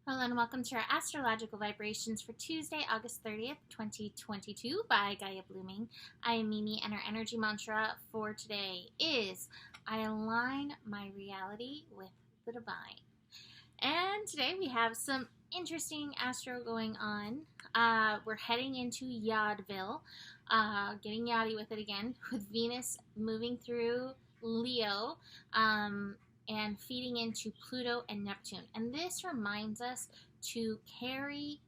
Hello and welcome to our astrological vibrations for Tuesday, August 30th, 2022 by Gaia Blooming. I am Mimi and our energy mantra for today is I align my reality with the divine. And today we have some interesting astro going on. We're heading into Yodville, getting yachty with it again, with Venus moving through Leo, and feeding into Pluto and Neptune. And this reminds us to carry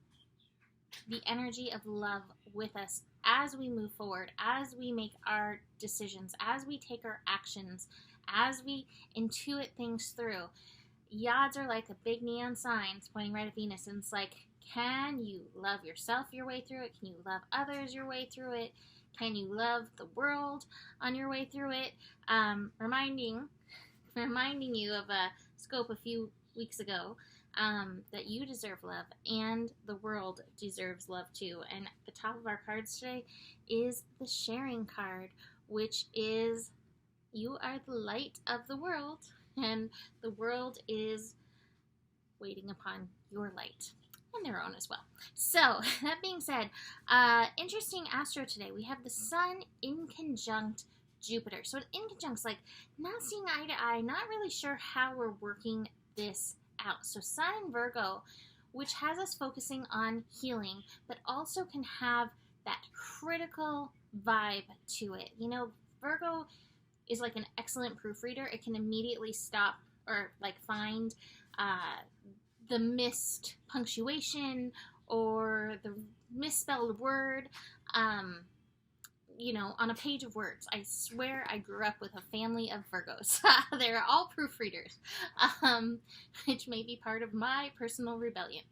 the energy of love with us as we move forward, as we make our decisions, as we take our actions, as we intuit things through. Yods are like a big neon signs pointing right at Venus, and it's like, can you love yourself your way through it? Can you love others your way through it? Can you love the world on your way through it? Reminding you of a scope a few weeks ago, that you deserve love and the world deserves love too. And the top of our cards today is the sharing card, which is you are the light of the world and the world is waiting upon your light and their own as well. So that being said, interesting astro today. We have the sun in conjunct Jupiter. So an inconjunct's like not seeing eye to eye, not really sure how we're working this out. So Sun in Virgo, which has us focusing on healing, but also can have that critical vibe to it. You know, Virgo is like an excellent proofreader. It can immediately stop or like find the missed punctuation or the misspelled word, on a page of words. I swear I grew up with a family of Virgos. They're all proofreaders, which may be part of my personal rebellion.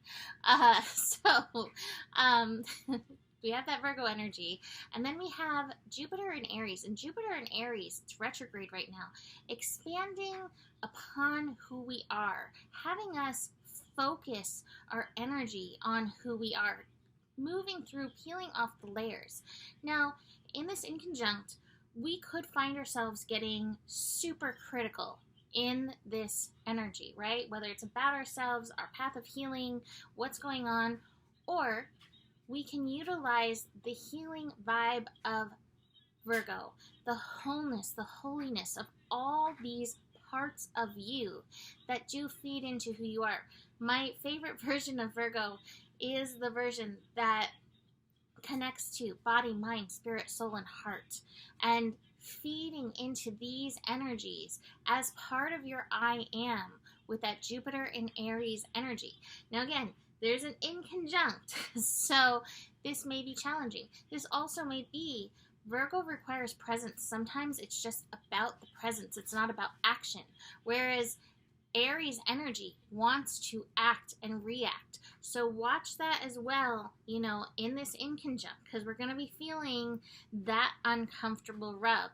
We have that Virgo energy, and then we have Jupiter in Aries, and Jupiter in Aries, it's retrograde right now, expanding upon who we are, having us focus our energy on who we are, moving through, peeling off the layers. Now, in this inconjunct, we could find ourselves getting super critical in this energy, right? Whether it's about ourselves, our path of healing, what's going on, or we can utilize the healing vibe of Virgo, the wholeness, the holiness of all these parts of you that do feed into who you are. My favorite version of Virgo is the version that connects to body, mind, spirit, soul, and heart, and feeding into these energies as part of your I am with that Jupiter in Aries energy. Now again, there's an inconjunct, so this may be challenging. This also may be Virgo requires presence. Sometimes it's just about the presence. It's not about action. Whereas Aries energy wants to act and react. So watch that as well, in this inconjunct, because we're going to be feeling that uncomfortable rub.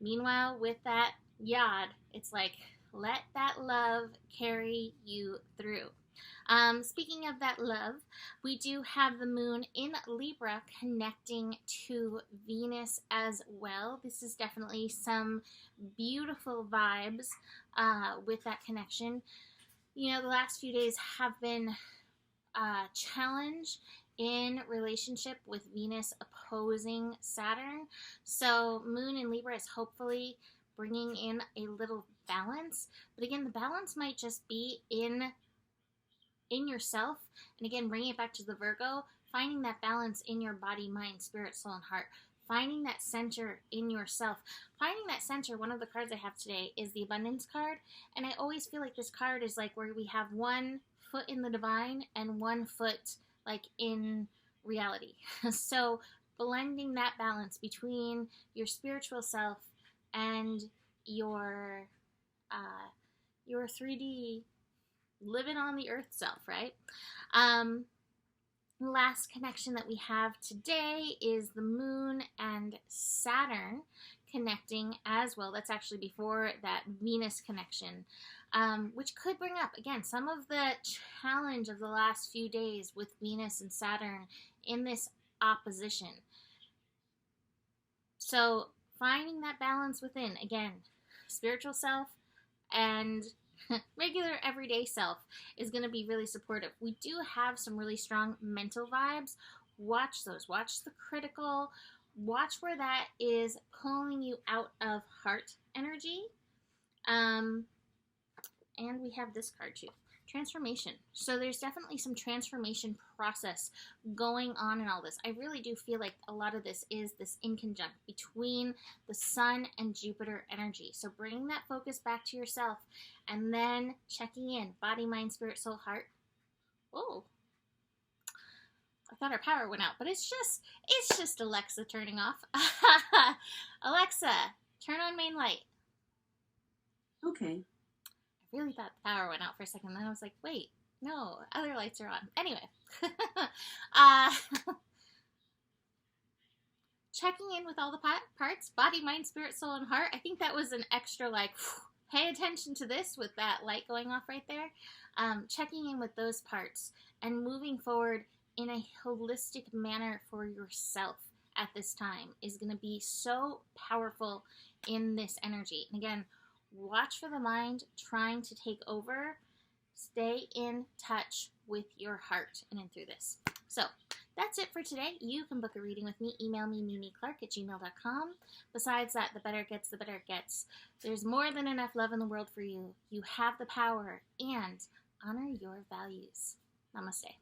Meanwhile, with that Yod, it's like, let that love carry you through. Speaking of that love, we do have the moon in Libra connecting to Venus as well. This is definitely some beautiful vibes with that connection. The last few days have been a challenge in relationship with Venus opposing Saturn. So moon in Libra is hopefully bringing in a little balance. But again, the balance might just be in yourself, and again, bringing it back to the Virgo, finding that balance in your body, mind, spirit, soul, and heart, finding that center in yourself, finding that center. One of the cards I have today is the abundance card, and I always feel like this card is like where we have one foot in the divine and one foot like in reality. So blending that balance between your spiritual self and your 3D living on the earth self, right? Last connection that we have today is the moon and Saturn connecting as well. That's actually before that Venus connection, which could bring up, again, some of the challenge of the last few days with Venus and Saturn in this opposition. So finding that balance within, again, spiritual self and regular everyday self is going to be really supportive. We do have some really strong mental vibes. Watch those. Watch the critical. Watch where that is pulling you out of heart energy. And we have this card too. Transformation. So there's definitely some transformation process going on in all this. I really do feel like a lot of this is this inconjunct between the sun and Jupiter energy. So bringing that focus back to yourself and then checking in. Body, mind, spirit, soul, heart. Oh, I thought our power went out, but it's just Alexa turning off. Alexa, turn on main light. Okay. I really thought the power went out for a second. Then I was like, wait, no, other lights are on. Anyway. Checking in with all the parts, body, mind, spirit, soul, and heart. I think that was an extra, like, pay attention to this with that light going off right there. Checking in with those parts and moving forward in a holistic manner for yourself at this time is going to be so powerful in this energy. And again, watch for the mind trying to take over. Stay in touch with your heart and in through this. So that's it for today. You can book a reading with me. Email me, mimiclark@gmail.com. Besides that, the better it gets, the better it gets. There's more than enough love in the world for you. You have the power, and honor your values. Namaste.